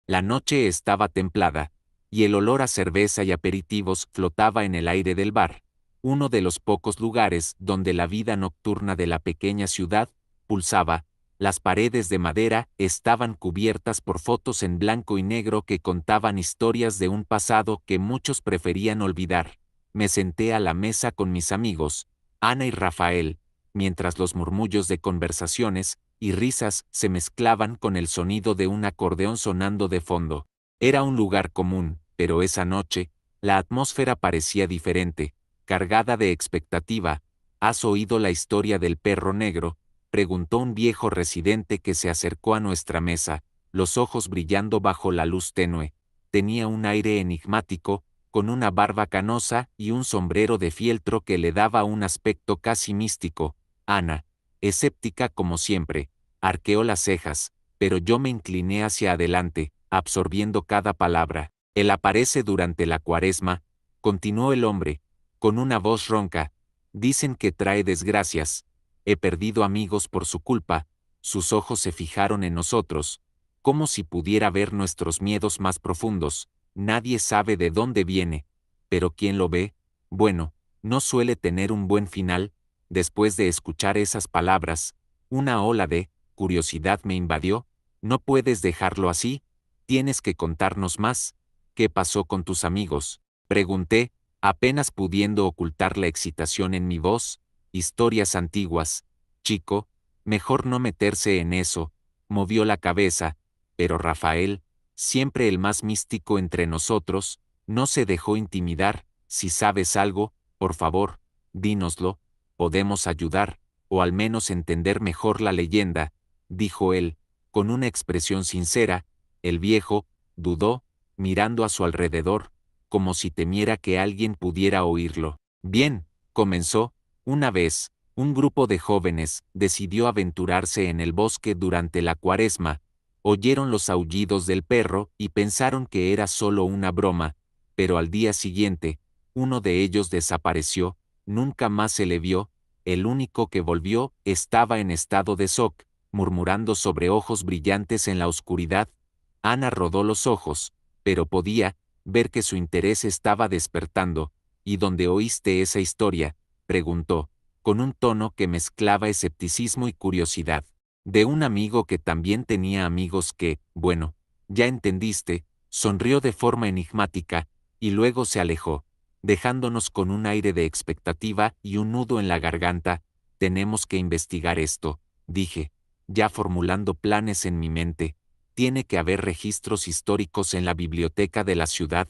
La noche estaba templada, y el olor a cerveza y aperitivos flotaba en el aire del bar, uno de los pocos lugares donde la vida nocturna de la pequeña ciudad pulsaba. Las paredes de madera estaban cubiertas por fotos en blanco y negro que contaban historias de un pasado que muchos preferían olvidar. Me senté a la mesa con mis amigos, Ana y Rafael, mientras los murmullos de conversaciones y risas se mezclaban con el sonido de un acordeón sonando de fondo. Era un lugar común, pero esa noche, la atmósfera parecía diferente, cargada de expectativa. ¿Has oído la historia del perro negro?, preguntó un viejo residente que se acercó a nuestra mesa, los ojos brillando bajo la luz tenue. Tenía un aire enigmático, con una barba canosa y un sombrero de fieltro que le daba un aspecto casi místico. Ana, escéptica como siempre, arqueó las cejas, pero yo me incliné hacia adelante, absorbiendo cada palabra. Él aparece durante la Cuaresma, continuó el hombre, con una voz ronca. Dicen que trae desgracias. He perdido amigos por su culpa. Sus ojos se fijaron en nosotros, como si pudiera ver nuestros miedos más profundos. Nadie sabe de dónde viene, pero ¿quién lo ve? Bueno, no suele tener un buen final. Después de escuchar esas palabras, una ola de curiosidad me invadió. No puedes dejarlo así, tienes que contarnos más. ¿Qué pasó con tus amigos?, pregunté, apenas pudiendo ocultar la excitación en mi voz. Historias antiguas. Chico, mejor no meterse en eso, movió la cabeza, pero Rafael, siempre el más místico entre nosotros, no se dejó intimidar. Si sabes algo, por favor, dínoslo, podemos ayudar, o al menos entender mejor la leyenda, dijo él, con una expresión sincera. El viejo dudó, mirando a su alrededor, como si temiera que alguien pudiera oírlo. Bien, comenzó. Una vez, un grupo de jóvenes decidió aventurarse en el bosque durante la Cuaresma. Oyeron los aullidos del perro y pensaron que era solo una broma, pero al día siguiente, uno de ellos desapareció, nunca más se le vio. El único que volvió estaba en estado de shock, murmurando sobre ojos brillantes en la oscuridad. Ana rodó los ojos, pero podía ver que su interés estaba despertando. ¿Y dónde oíste esa historia?, preguntó, con un tono que mezclaba escepticismo y curiosidad. De un amigo que también tenía amigos que, bueno, ya entendiste, sonrió de forma enigmática, y luego se alejó, dejándonos con un aire de expectativa y un nudo en la garganta. Tenemos que investigar esto, dije, ya formulando planes en mi mente. Tiene que haber registros históricos en la biblioteca de la ciudad.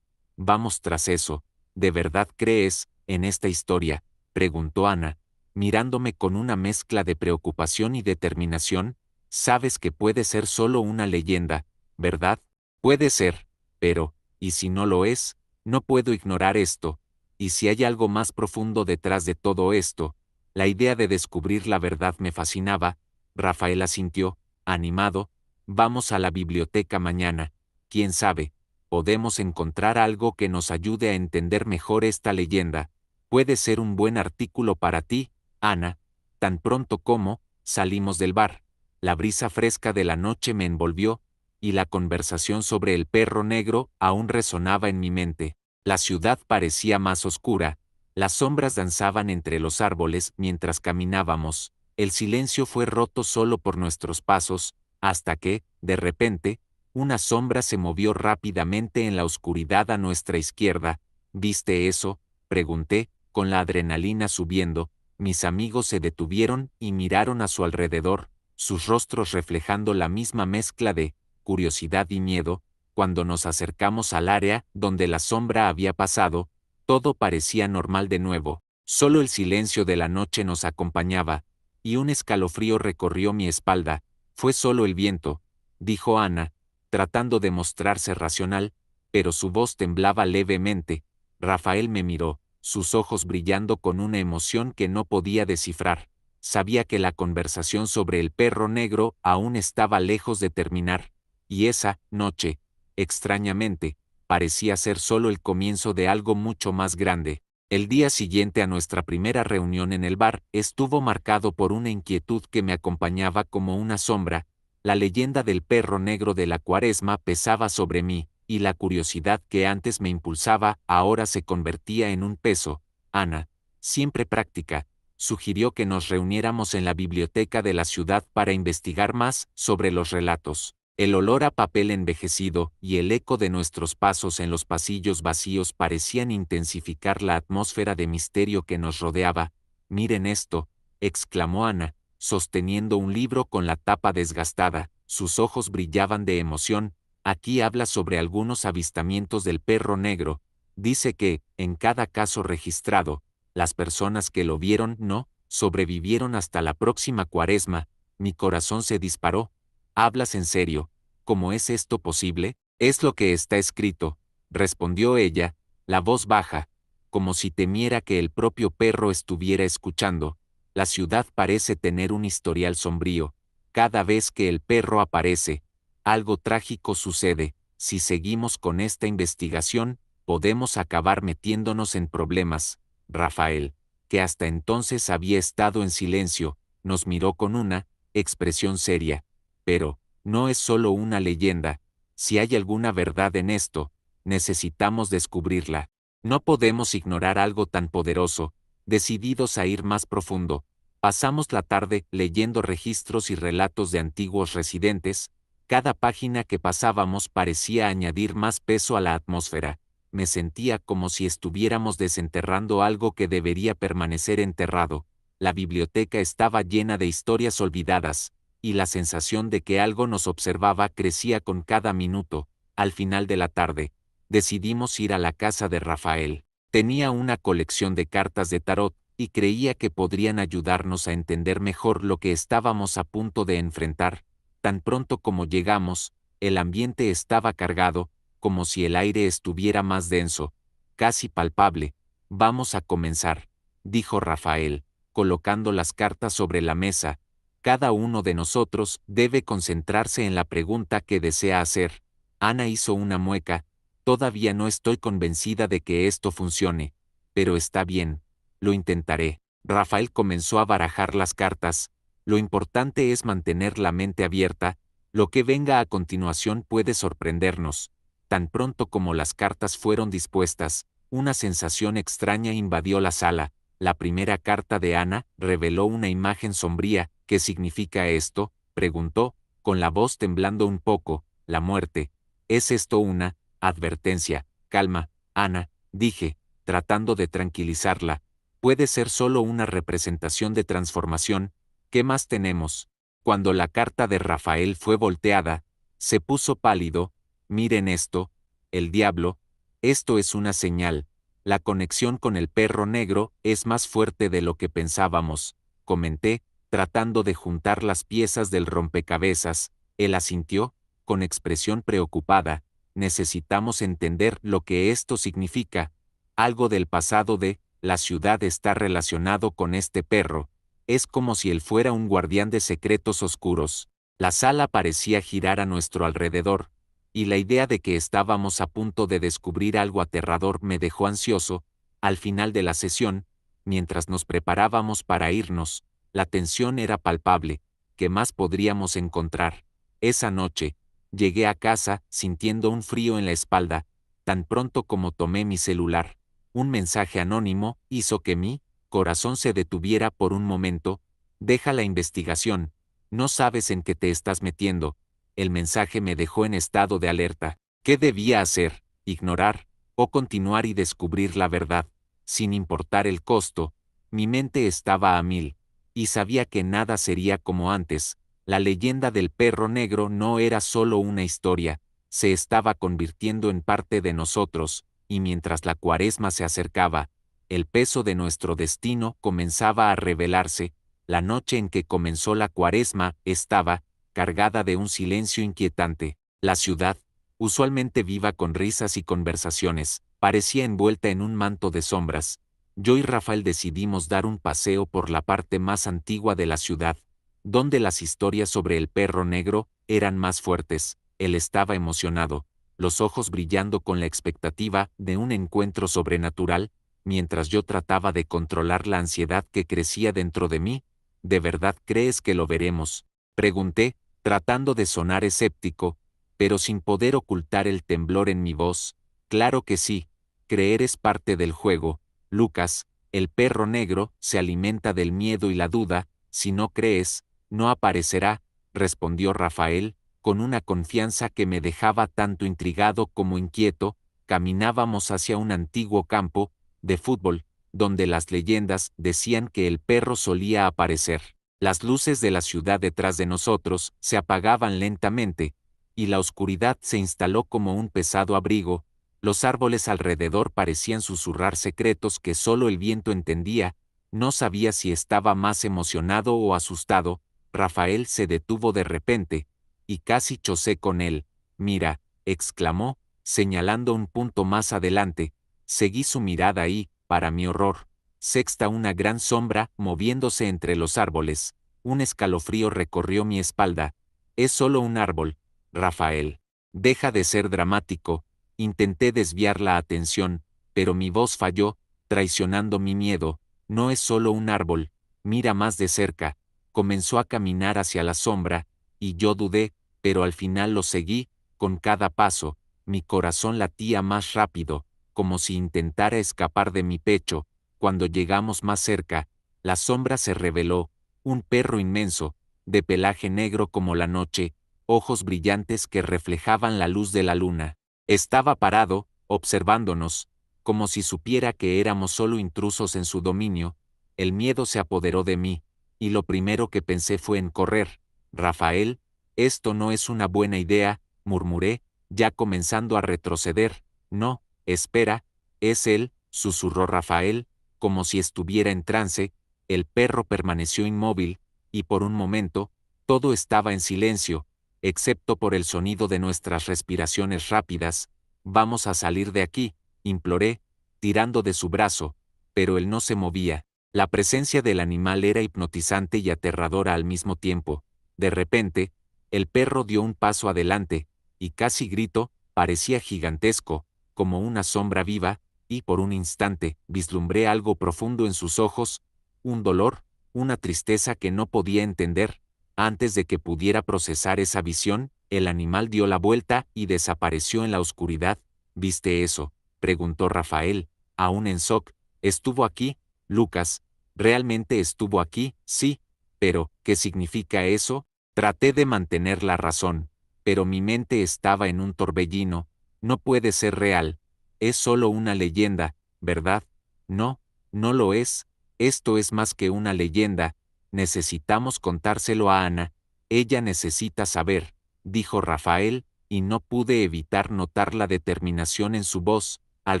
Vamos tras eso. ¿De verdad crees en esta historia?, preguntó Ana, mirándome con una mezcla de preocupación y determinación. Sabes que puede ser solo una leyenda, ¿verdad? Puede ser, pero, ¿y si no lo es? No puedo ignorar esto. ¿Y si hay algo más profundo detrás de todo esto? La idea de descubrir la verdad me fascinaba. Rafael asintió, animado. Vamos a la biblioteca mañana. Quién sabe, podemos encontrar algo que nos ayude a entender mejor esta leyenda. Puede ser un buen artículo para ti, Ana. Tan pronto como salimos del bar, la brisa fresca de la noche me envolvió, y la conversación sobre el perro negro aún resonaba en mi mente. La ciudad parecía más oscura, las sombras danzaban entre los árboles mientras caminábamos. El silencio fue roto solo por nuestros pasos, hasta que, de repente, una sombra se movió rápidamente en la oscuridad a nuestra izquierda. ¿Viste eso?, pregunté, con la adrenalina subiendo. Mis amigos se detuvieron y miraron a su alrededor, sus rostros reflejando la misma mezcla de curiosidad y miedo. Cuando nos acercamos al área donde la sombra había pasado, todo parecía normal de nuevo. Solo el silencio de la noche nos acompañaba, y un escalofrío recorrió mi espalda. Fue solo el viento, dijo Ana, tratando de mostrarse racional, pero su voz temblaba levemente. Rafael me miró, sus ojos brillando con una emoción que no podía descifrar. Sabía que la conversación sobre el perro negro aún estaba lejos de terminar, y esa noche, extrañamente, parecía ser solo el comienzo de algo mucho más grande. El día siguiente a nuestra primera reunión en el bar estuvo marcado por una inquietud que me acompañaba como una sombra. La leyenda del perro negro de la Cuaresma pesaba sobre mí, y la curiosidad que antes me impulsaba ahora se convertía en un peso. Ana, siempre práctica, sugirió que nos reuniéramos en la biblioteca de la ciudad para investigar más sobre los relatos. El olor a papel envejecido y el eco de nuestros pasos en los pasillos vacíos parecían intensificar la atmósfera de misterio que nos rodeaba. «Miren esto», exclamó Ana, sosteniendo un libro con la tapa desgastada. Sus ojos brillaban de emoción. «Aquí habla sobre algunos avistamientos del perro negro. Dice que, en cada caso registrado, las personas que lo vieron no sobrevivieron hasta la próxima Cuaresma». Mi corazón se disparó. «¿Hablas en serio? ¿Cómo es esto posible?» «Es lo que está escrito», respondió ella, la voz baja, como si temiera que el propio perro estuviera escuchando. «La ciudad parece tener un historial sombrío. Cada vez que el perro aparece, algo trágico sucede. Si seguimos con esta investigación, podemos acabar metiéndonos en problemas». Rafael, que hasta entonces había estado en silencio, nos miró con una expresión seria. «Pero, no es solo una leyenda. Si hay alguna verdad en esto, necesitamos descubrirla. No podemos ignorar algo tan poderoso». Decididos a ir más profundo, pasamos la tarde leyendo registros y relatos de antiguos residentes. Cada página que pasábamos parecía añadir más peso a la atmósfera. Me sentía como si estuviéramos desenterrando algo que debería permanecer enterrado. La biblioteca estaba llena de historias olvidadas, y la sensación de que algo nos observaba crecía con cada minuto. Al final de la tarde, decidimos ir a la casa de Rafael. Tenía una colección de cartas de tarot, y creía que podrían ayudarnos a entender mejor lo que estábamos a punto de enfrentar. Tan pronto como llegamos, el ambiente estaba cargado, como si el aire estuviera más denso, casi palpable. «Vamos a comenzar», dijo Rafael, colocando las cartas sobre la mesa. «Cada uno de nosotros debe concentrarse en la pregunta que desea hacer». Ana hizo una mueca. «Todavía no estoy convencida de que esto funcione, pero está bien, lo intentaré». Rafael comenzó a barajar las cartas. «Lo importante es mantener la mente abierta. Lo que venga a continuación puede sorprendernos». Tan pronto como las cartas fueron dispuestas, una sensación extraña invadió la sala. La primera carta de Ana reveló una imagen sombría. «¿Qué significa esto?», preguntó, con la voz temblando un poco. «La muerte. ¿Es esto una advertencia?» «Calma, Ana», dije, tratando de tranquilizarla. «Puede ser solo una representación de transformación. ¿Qué más tenemos?». Cuando la carta de Rafael fue volteada, se puso pálido. «Miren esto, el diablo. Esto es una señal. La conexión con el perro negro es más fuerte de lo que pensábamos», comenté, tratando de juntar las piezas del rompecabezas. Él asintió, con expresión preocupada. «Necesitamos entender lo que esto significa. Algo del pasado de la ciudad está relacionado con este perro. Es como si él fuera un guardián de secretos oscuros». La sala parecía girar a nuestro alrededor, y la idea de que estábamos a punto de descubrir algo aterrador me dejó ansioso. Al final de la sesión, mientras nos preparábamos para irnos, la tensión era palpable. ¿Qué más podríamos encontrar? Esa noche, llegué a casa sintiendo un frío en la espalda. Tan pronto como tomé mi celular, un mensaje anónimo hizo que mi corazón se detuviera por un momento. «Deja la investigación. No sabes en qué te estás metiendo». El mensaje me dejó en estado de alerta. ¿Qué debía hacer? ¿Ignorar? ¿O continuar y descubrir la verdad? Sin importar el costo, mi mente estaba a mil, y sabía que nada sería como antes. La leyenda del perro negro no era solo una historia, se estaba convirtiendo en parte de nosotros, y mientras la Cuaresma se acercaba, el peso de nuestro destino comenzaba a revelarse. La noche en que comenzó la Cuaresma estaba cargada de un silencio inquietante. La ciudad, usualmente viva con risas y conversaciones, parecía envuelta en un manto de sombras. Yo y Rafael decidimos dar un paseo por la parte más antigua de la ciudad, donde las historias sobre el perro negro eran más fuertes. Él estaba emocionado, los ojos brillando con la expectativa de un encuentro sobrenatural, mientras yo trataba de controlar la ansiedad que crecía dentro de mí. «¿De verdad crees que lo veremos?», pregunté, tratando de sonar escéptico, pero sin poder ocultar el temblor en mi voz. Claro que sí, creer es parte del juego, Lucas. El perro negro se alimenta del miedo y la duda. Si no crees, no aparecerá, respondió Rafael, con una confianza que me dejaba tanto intrigado como inquieto. Caminábamos hacia un antiguo campo de fútbol, donde las leyendas decían que el perro solía aparecer. Las luces de la ciudad detrás de nosotros se apagaban lentamente, y la oscuridad se instaló como un pesado abrigo. Los árboles alrededor parecían susurrar secretos que solo el viento entendía. No sabía si estaba más emocionado o asustado. Rafael se detuvo de repente, y casi chocé con él. Mira, exclamó, señalando un punto más adelante. Seguí su mirada y, para mi horror, sexta una gran sombra moviéndose entre los árboles. Un escalofrío recorrió mi espalda. Es solo un árbol, Rafael. Deja de ser dramático. Intenté desviar la atención, pero mi voz falló, traicionando mi miedo. No es solo un árbol, mira más de cerca. Comenzó a caminar hacia la sombra, y yo dudé, pero al final lo seguí. Con cada paso, mi corazón latía más rápido, como si intentara escapar de mi pecho. Cuando llegamos más cerca, la sombra se reveló, un perro inmenso, de pelaje negro como la noche, ojos brillantes que reflejaban la luz de la luna. Estaba parado, observándonos, como si supiera que éramos solo intrusos en su dominio. El miedo se apoderó de mí, y lo primero que pensé fue en correr. Rafael, esto no es una buena idea, murmuré, ya comenzando a retroceder. No, espera, es él, susurró Rafael, como si estuviera en trance. El perro permaneció inmóvil, y por un momento, todo estaba en silencio, excepto por el sonido de nuestras respiraciones rápidas. Vamos a salir de aquí, imploré, tirando de su brazo, pero él no se movía. La presencia del animal era hipnotizante y aterradora al mismo tiempo. De repente, el perro dio un paso adelante, y casi gritó, parecía gigantesco, como una sombra viva, y por un instante vislumbré algo profundo en sus ojos, un dolor, una tristeza que no podía entender. Antes de que pudiera procesar esa visión, el animal dio la vuelta y desapareció en la oscuridad. ¿Viste eso?, preguntó Rafael, aún en shock. ¿Estuvo aquí, Lucas? ¿Realmente estuvo aquí? Sí, pero, ¿qué significa eso? Traté de mantener la razón, pero mi mente estaba en un torbellino. No puede ser real. Es solo una leyenda, ¿verdad? No, no lo es. Esto es más que una leyenda. Necesitamos contárselo a Ana. Ella necesita saber, dijo Rafael, y no pude evitar notar la determinación en su voz. Al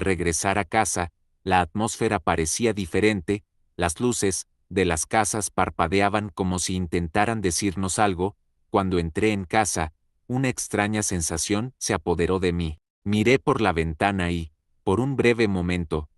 regresar a casa, la atmósfera parecía diferente, las luces de las casas parpadeaban como si intentaran decirnos algo. Cuando entré en casa, una extraña sensación se apoderó de mí. Miré por la ventana y, por un breve momento,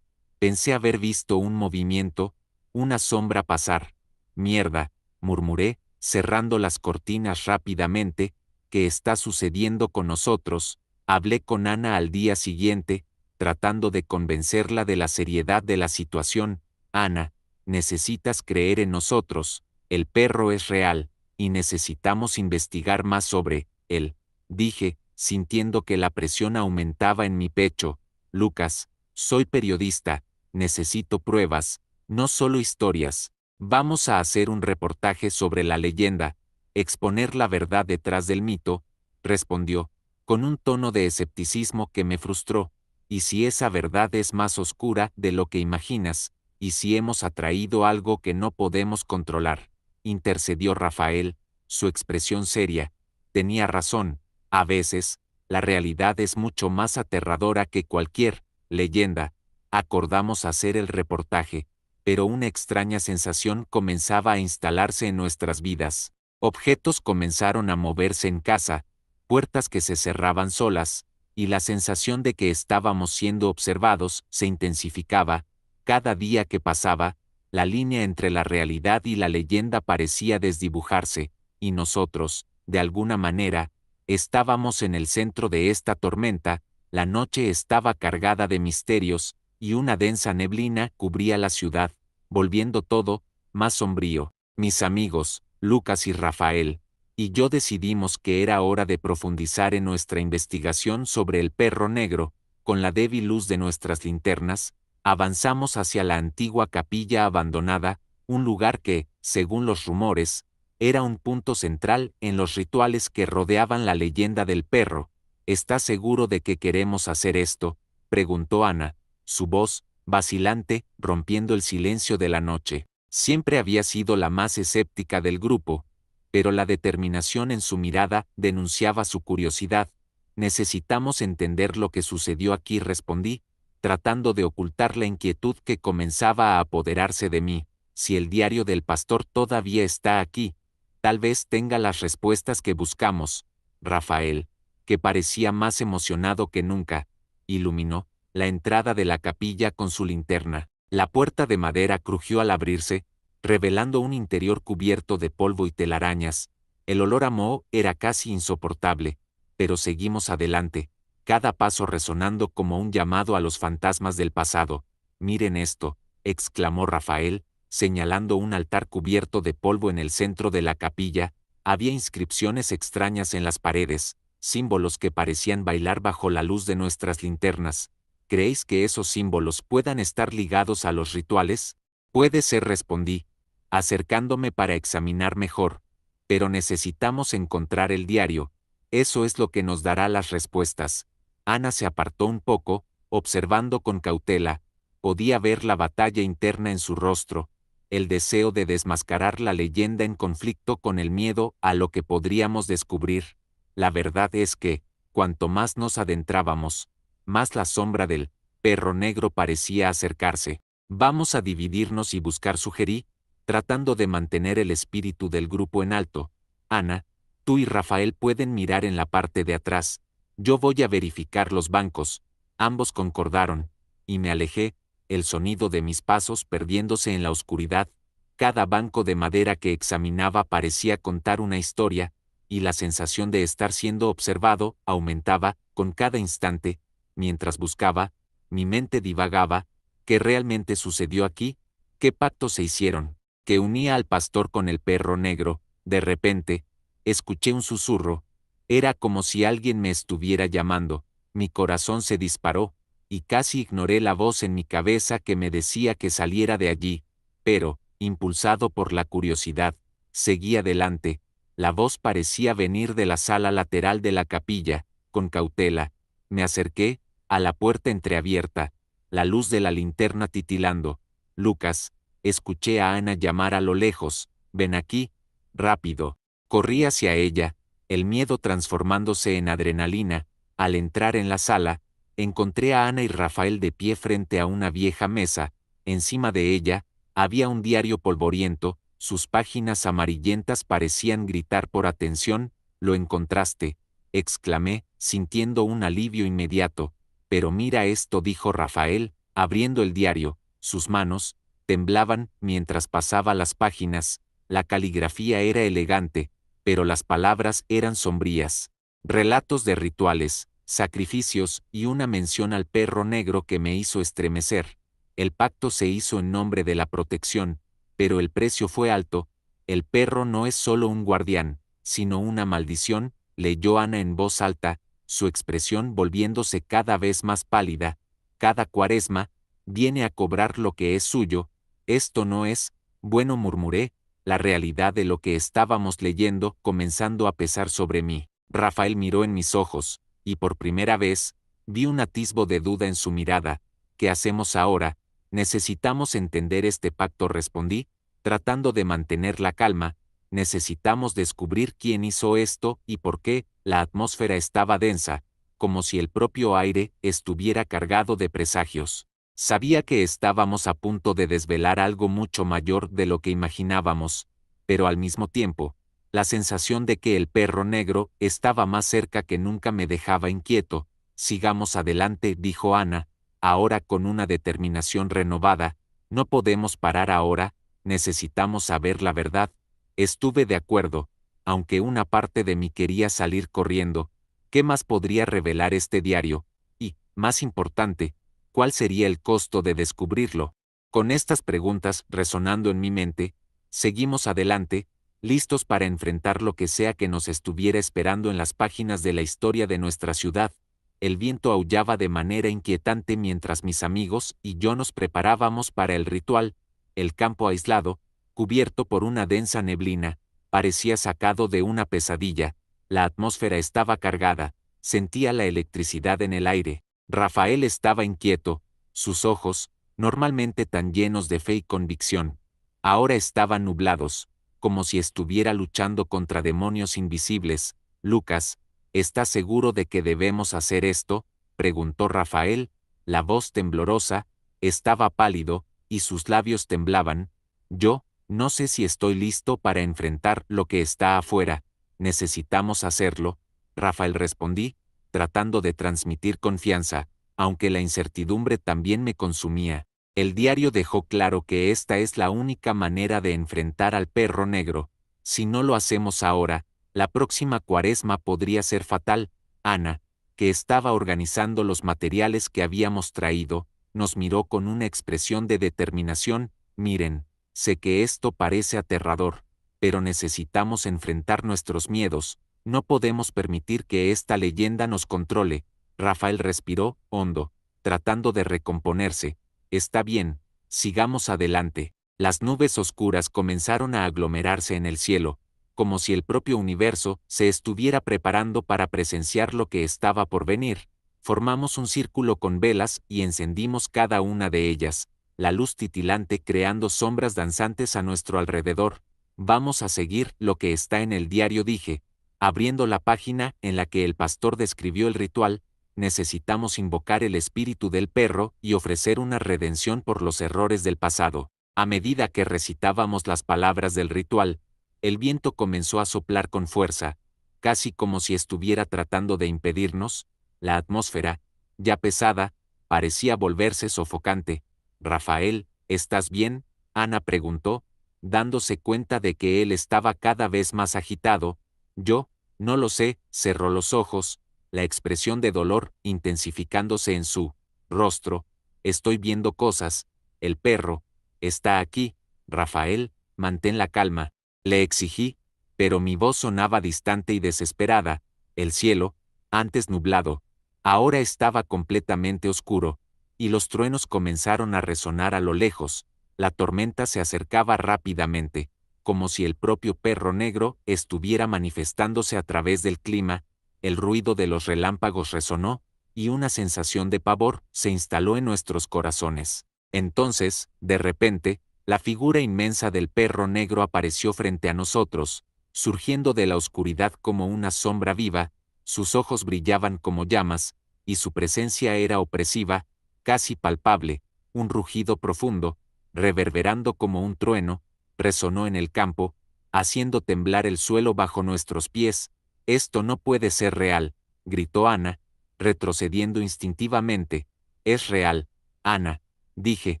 pensé haber visto un movimiento, una sombra pasar. Mierda, murmuré, cerrando las cortinas rápidamente. ¿Qué está sucediendo con nosotros? Hablé con Ana al día siguiente, tratando de convencerla de la seriedad de la situación. Ana, necesitas creer en nosotros, el perro es real, y necesitamos investigar más sobre él, dije, sintiendo que la presión aumentaba en mi pecho. Lucas, soy periodista, necesito pruebas, no solo historias. Vamos a hacer un reportaje sobre la leyenda, exponer la verdad detrás del mito, respondió, con un tono de escepticismo que me frustró. ¿Y si esa verdad es más oscura de lo que imaginas? ¿Y si hemos atraído algo que no podemos controlar? Intercedió Rafael, su expresión seria. Tenía razón, a veces, la realidad es mucho más aterradora que cualquier leyenda. Acordamos hacer el reportaje, pero una extraña sensación comenzaba a instalarse en nuestras vidas. Objetos comenzaron a moverse en casa, puertas que se cerraban solas, y la sensación de que estábamos siendo observados se intensificaba. Cada día que pasaba, la línea entre la realidad y la leyenda parecía desdibujarse, y nosotros, de alguna manera, estábamos en el centro de esta tormenta. La noche estaba cargada de misterios, y una densa neblina cubría la ciudad, volviendo todo más sombrío. Mis amigos, Lucas y Rafael, y yo decidimos que era hora de profundizar en nuestra investigación sobre el perro negro. Con la débil luz de nuestras linternas, avanzamos hacia la antigua capilla abandonada, un lugar que, según los rumores, era un punto central en los rituales que rodeaban la leyenda del perro. ¿Estás seguro de que queremos hacer esto?, preguntó Ana, su voz, vacilante, rompiendo el silencio de la noche. Siempre había sido la más escéptica del grupo, pero la determinación en su mirada denunciaba su curiosidad. Necesitamos entender lo que sucedió aquí, respondí, tratando de ocultar la inquietud que comenzaba a apoderarse de mí. Si el diario del pastor todavía está aquí, tal vez tenga las respuestas que buscamos. Rafael, que parecía más emocionado que nunca, iluminó la entrada de la capilla con su linterna. La puerta de madera crujió al abrirse, revelando un interior cubierto de polvo y telarañas. El olor a moho era casi insoportable, pero seguimos adelante, cada paso resonando como un llamado a los fantasmas del pasado. Miren esto, exclamó Rafael, señalando un altar cubierto de polvo en el centro de la capilla. Había inscripciones extrañas en las paredes, símbolos que parecían bailar bajo la luz de nuestras linternas. ¿Creéis que esos símbolos puedan estar ligados a los rituales? Puede ser, respondí, acercándome para examinar mejor, pero necesitamos encontrar el diario. Eso es lo que nos dará las respuestas. Ana se apartó un poco, observando con cautela. Podía ver la batalla interna en su rostro, el deseo de desmascarar la leyenda en conflicto con el miedo a lo que podríamos descubrir. La verdad es que, cuanto más nos adentrábamos, más la sombra del perro negro parecía acercarse. Vamos a dividirnos y buscar, sugerí, tratando de mantener el espíritu del grupo en alto. Ana, tú y Rafael pueden mirar en la parte de atrás. Yo voy a verificar los bancos. Ambos concordaron, y me alejé, el sonido de mis pasos perdiéndose en la oscuridad. Cada banco de madera que examinaba parecía contar una historia, y la sensación de estar siendo observado aumentaba con cada instante. Mientras buscaba, mi mente divagaba. ¿Qué realmente sucedió aquí? ¿Qué pactos se hicieron? Que unía al pastor con el perro negro. De repente, escuché un susurro. Era como si alguien me estuviera llamando. Mi corazón se disparó, y casi ignoré la voz en mi cabeza que me decía que saliera de allí. Pero, impulsado por la curiosidad, seguí adelante. La voz parecía venir de la sala lateral de la capilla. Con cautela, me acerqué a la puerta entreabierta, la luz de la linterna titilando. Lucas, escuché a Ana llamar a lo lejos. Ven aquí, rápido. Corrí hacia ella, el miedo transformándose en adrenalina. Al entrar en la sala, encontré a Ana y Rafael de pie frente a una vieja mesa. Encima de ella, había un diario polvoriento, sus páginas amarillentas parecían gritar por atención. ¿Lo encontraste?, exclamé, sintiendo un alivio inmediato. Pero mira esto, dijo Rafael, abriendo el diario. Sus manos temblaban mientras pasaba las páginas. La caligrafía era elegante, pero las palabras eran sombrías. Relatos de rituales, sacrificios y una mención al perro negro que me hizo estremecer. El pacto se hizo en nombre de la protección, pero el precio fue alto. El perro no es solo un guardián, sino una maldición, leyó Ana en voz alta, su expresión volviéndose cada vez más pálida. Cada cuaresma, viene a cobrar lo que es suyo. Esto no es, bueno, murmuré, la realidad de lo que estábamos leyendo comenzando a pesar sobre mí. Rafael miró en mis ojos, y por primera vez, vi un atisbo de duda en su mirada. ¿Qué hacemos ahora? Necesitamos entender este pacto, respondí, tratando de mantener la calma. Necesitamos descubrir quién hizo esto y por qué. La atmósfera estaba densa, como si el propio aire estuviera cargado de presagios. Sabía que estábamos a punto de desvelar algo mucho mayor de lo que imaginábamos, pero al mismo tiempo, la sensación de que el perro negro estaba más cerca que nunca me dejaba inquieto. Sigamos adelante, dijo Ana, ahora con una determinación renovada. No podemos parar ahora, necesitamos saber la verdad. Estuve de acuerdo, aunque una parte de mí quería salir corriendo. ¿Qué más podría revelar este diario? Y, más importante, ¿cuál sería el costo de descubrirlo? Con estas preguntas resonando en mi mente, seguimos adelante, listos para enfrentar lo que sea que nos estuviera esperando en las páginas de la historia de nuestra ciudad. El viento aullaba de manera inquietante mientras mis amigos y yo nos preparábamos para el ritual. El campo aislado, cubierto por una densa neblina, parecía sacado de una pesadilla. La atmósfera estaba cargada, sentía la electricidad en el aire. Rafael estaba inquieto, sus ojos, normalmente tan llenos de fe y convicción, ahora estaban nublados, como si estuviera luchando contra demonios invisibles. Lucas, ¿estás seguro de que debemos hacer esto?, preguntó Rafael. La voz temblorosa, estaba pálido, y sus labios temblaban. Yo, no sé si estoy listo para enfrentar lo que está afuera. Necesitamos hacerlo, Rafael, respondí, tratando de transmitir confianza, aunque la incertidumbre también me consumía. El diario dejó claro que esta es la única manera de enfrentar al perro negro. Si no lo hacemos ahora, la próxima cuaresma podría ser fatal. Ana, que estaba organizando los materiales que habíamos traído, nos miró con una expresión de determinación. Miren, sé que esto parece aterrador, pero necesitamos enfrentar nuestros miedos, no podemos permitir que esta leyenda nos controle. Rafael respiró hondo, tratando de recomponerse. Está bien, sigamos adelante. Las nubes oscuras comenzaron a aglomerarse en el cielo, como si el propio universo se estuviera preparando para presenciar lo que estaba por venir. Formamos un círculo con velas y encendimos cada una de ellas, la luz titilante creando sombras danzantes a nuestro alrededor. Vamos a seguir lo que está en el diario, dije, abriendo la página en la que el pastor describió el ritual. Necesitamos invocar el espíritu del perro y ofrecer una redención por los errores del pasado. A medida que recitábamos las palabras del ritual, el viento comenzó a soplar con fuerza, casi como si estuviera tratando de impedirnos. La atmósfera, ya pesada, parecía volverse sofocante. Rafael, ¿estás bien?, Ana preguntó, dándose cuenta de que él estaba cada vez más agitado. Yo, no lo sé, cerró los ojos, la expresión de dolor intensificándose en su rostro. Estoy viendo cosas. El perro está aquí. Rafael, mantén la calma, le exigí, pero mi voz sonaba distante y desesperada. El cielo, antes nublado, ahora estaba completamente oscuro, y los truenos comenzaron a resonar a lo lejos. La tormenta se acercaba rápidamente, como si el propio perro negro estuviera manifestándose a través del clima. El ruido de los relámpagos resonó, y una sensación de pavor se instaló en nuestros corazones. Entonces, de repente, la figura inmensa del perro negro apareció frente a nosotros, surgiendo de la oscuridad como una sombra viva. Sus ojos brillaban como llamas, y su presencia era opresiva, casi palpable. Un rugido profundo, reverberando como un trueno, resonó en el campo, haciendo temblar el suelo bajo nuestros pies. «Esto no puede ser real», gritó Ana, retrocediendo instintivamente. «Es real, Ana», dije,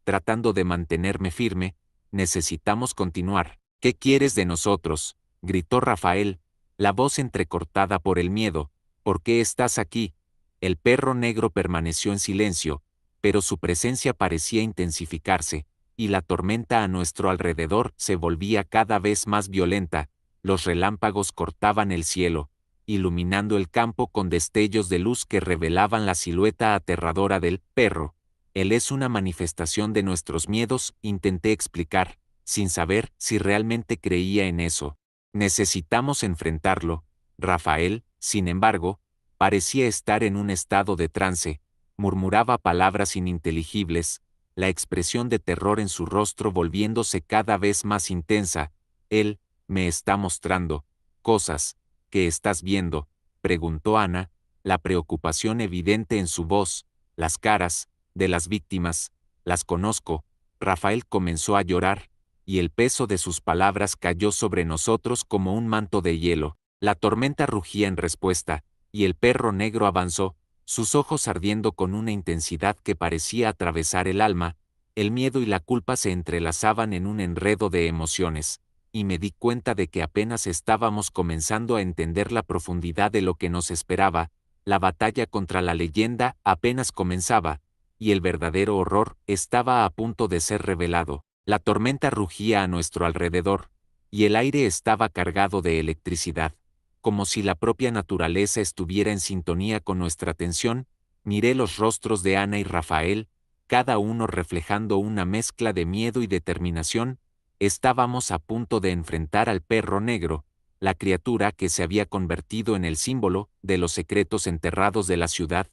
tratando de mantenerme firme. «Necesitamos continuar». «¿Qué quieres de nosotros?», gritó Rafael, la voz entrecortada por el miedo. «¿Por qué estás aquí?». El perro negro permaneció en silencio, pero su presencia parecía intensificarse, y la tormenta a nuestro alrededor se volvía cada vez más violenta. Los relámpagos cortaban el cielo, iluminando el campo con destellos de luz que revelaban la silueta aterradora del perro. «Él es una manifestación de nuestros miedos», intenté explicar, sin saber si realmente creía en eso. «Necesitamos enfrentarlo». Rafael, sin embargo, parecía estar en un estado de trance, murmuraba palabras ininteligibles, la expresión de terror en su rostro volviéndose cada vez más intensa. «Él me está mostrando cosas». «¿Qué estás viendo?», preguntó Ana, la preocupación evidente en su voz. «Las caras de las víctimas, las conozco». Rafael comenzó a llorar, y el peso de sus palabras cayó sobre nosotros como un manto de hielo. La tormenta rugía en respuesta, y el perro negro avanzó, sus ojos ardiendo con una intensidad que parecía atravesar el alma. El miedo y la culpa se entrelazaban en un enredo de emociones, y me di cuenta de que apenas estábamos comenzando a entender la profundidad de lo que nos esperaba. La batalla contra la leyenda apenas comenzaba, y el verdadero horror estaba a punto de ser revelado. La tormenta rugía a nuestro alrededor, y el aire estaba cargado de electricidad. Como si la propia naturaleza estuviera en sintonía con nuestra atención, miré los rostros de Ana y Rafael, cada uno reflejando una mezcla de miedo y determinación. Estábamos a punto de enfrentar al perro negro, la criatura que se había convertido en el símbolo de los secretos enterrados de la ciudad.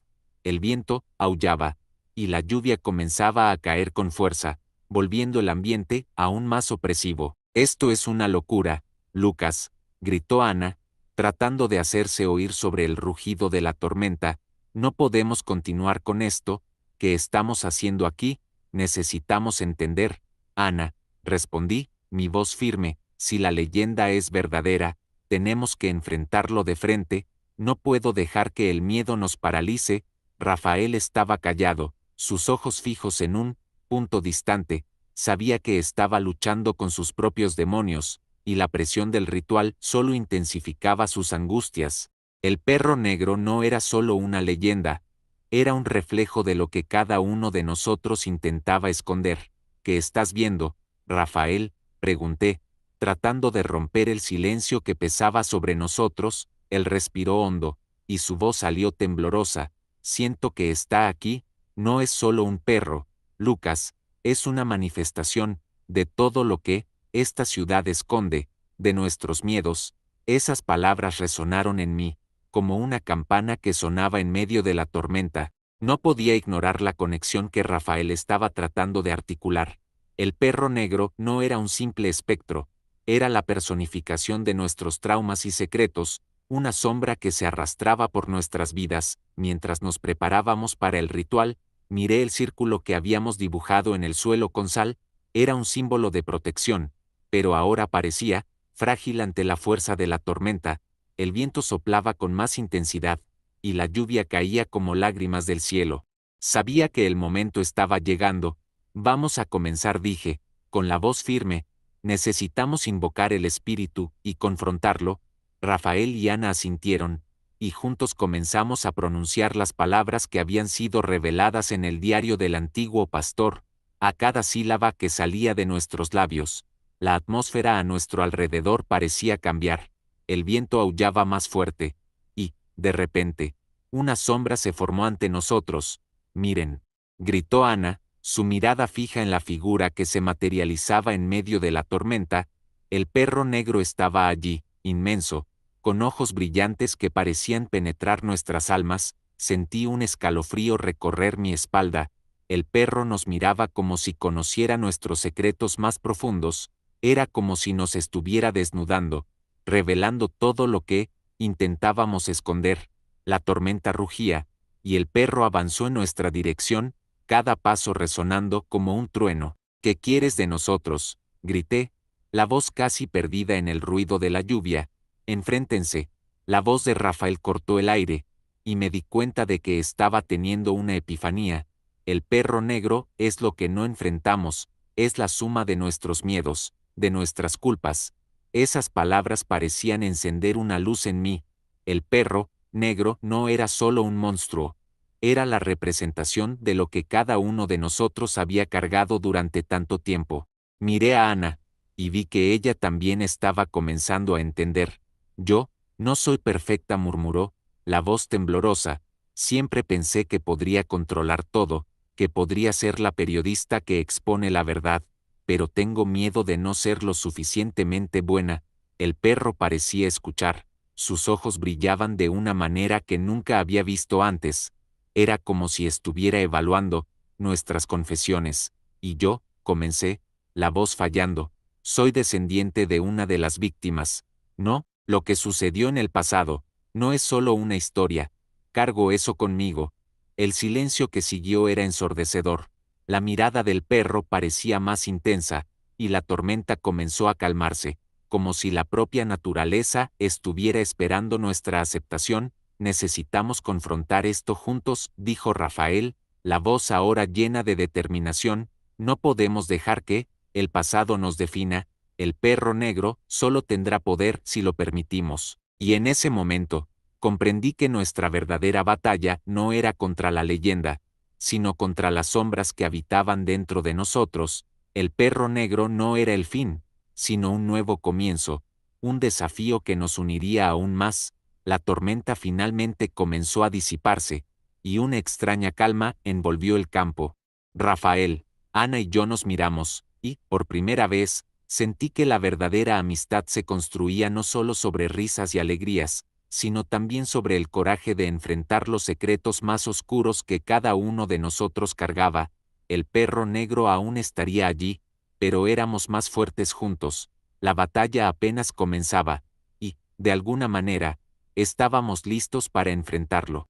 El viento aullaba, y la lluvia comenzaba a caer con fuerza, volviendo el ambiente aún más opresivo. «Esto es una locura, Lucas», gritó Ana, tratando de hacerse oír sobre el rugido de la tormenta. «No podemos continuar con esto. ¿Qué estamos haciendo aquí? Necesitamos entender». «Ana», respondí, mi voz firme, «si la leyenda es verdadera, tenemos que enfrentarlo de frente. No puedo dejar que el miedo nos paralice». Rafael estaba callado, sus ojos fijos en un punto distante. Sabía que estaba luchando con sus propios demonios, y la presión del ritual solo intensificaba sus angustias. El perro negro no era solo una leyenda, era un reflejo de lo que cada uno de nosotros intentaba esconder. «¿Qué estás viendo, Rafael?», pregunté, tratando de romper el silencio que pesaba sobre nosotros. Él respiró hondo, y su voz salió temblorosa. «Siento que está aquí. No es solo un perro, Lucas, es una manifestación de todo lo que esta ciudad esconde, de nuestros miedos». Esas palabras resonaron en mí, como una campana que sonaba en medio de la tormenta. No podía ignorar la conexión que Rafael estaba tratando de articular. El perro negro no era un simple espectro, era la personificación de nuestros traumas y secretos, una sombra que se arrastraba por nuestras vidas. Mientras nos preparábamos para el ritual, miré el círculo que habíamos dibujado en el suelo con sal. Era un símbolo de protección, pero ahora parecía frágil ante la fuerza de la tormenta. El viento soplaba con más intensidad, y la lluvia caía como lágrimas del cielo. Sabía que el momento estaba llegando. «Vamos a comenzar», dije, con la voz firme. «Necesitamos invocar el espíritu y confrontarlo». Rafael y Ana asintieron, y juntos comenzamos a pronunciar las palabras que habían sido reveladas en el diario del antiguo pastor. A cada sílaba que salía de nuestros labios, la atmósfera a nuestro alrededor parecía cambiar. El viento aullaba más fuerte, y, de repente, una sombra se formó ante nosotros. «Miren», gritó Ana, su mirada fija en la figura que se materializaba en medio de la tormenta. El perro negro estaba allí, inmenso, con ojos brillantes que parecían penetrar nuestras almas. Sentí un escalofrío recorrer mi espalda. El perro nos miraba como si conociera nuestros secretos más profundos. Era como si nos estuviera desnudando, revelando todo lo que intentábamos esconder. La tormenta rugía, y el perro avanzó en nuestra dirección, cada paso resonando como un trueno. «¿Qué quieres de nosotros?», grité, la voz casi perdida en el ruido de la lluvia. «Enfréntense». La voz de Rafael cortó el aire, y me di cuenta de que estaba teniendo una epifanía. El perro negro es lo que no enfrentamos, es la suma de nuestros miedos, de nuestras culpas. Esas palabras parecían encender una luz en mí. El perro negro no era solo un monstruo, era la representación de lo que cada uno de nosotros había cargado durante tanto tiempo. Miré a Ana, y vi que ella también estaba comenzando a entender. «Yo no soy perfecta», murmuró, la voz temblorosa. «Siempre pensé que podría controlar todo, que podría ser la periodista que expone la verdad, pero tengo miedo de no ser lo suficientemente buena». El perro parecía escuchar, sus ojos brillaban de una manera que nunca había visto antes. Era como si estuviera evaluando nuestras confesiones. «Y yo», comencé, la voz fallando, «soy descendiente de una de las víctimas. No, lo que sucedió en el pasado no es solo una historia, cargo eso conmigo». El silencio que siguió era ensordecedor. La mirada del perro parecía más intensa, y la tormenta comenzó a calmarse, como si la propia naturaleza estuviera esperando nuestra aceptación. «Necesitamos confrontar esto juntos», dijo Rafael, la voz ahora llena de determinación. «No podemos dejar que el pasado nos defina. El perro negro solo tendrá poder si lo permitimos». Y en ese momento, comprendí que nuestra verdadera batalla no era contra la leyenda, sino contra las sombras que habitaban dentro de nosotros. El perro negro no era el fin, sino un nuevo comienzo, un desafío que nos uniría aún más. La tormenta finalmente comenzó a disiparse, y una extraña calma envolvió el campo. Rafael, Ana y yo nos miramos, y, por primera vez, sentí que la verdadera amistad se construía no solo sobre risas y alegrías, sino también sobre el coraje de enfrentar los secretos más oscuros que cada uno de nosotros cargaba. El perro negro aún estaría allí, pero éramos más fuertes juntos. La batalla apenas comenzaba, y, de alguna manera, estábamos listos para enfrentarlo.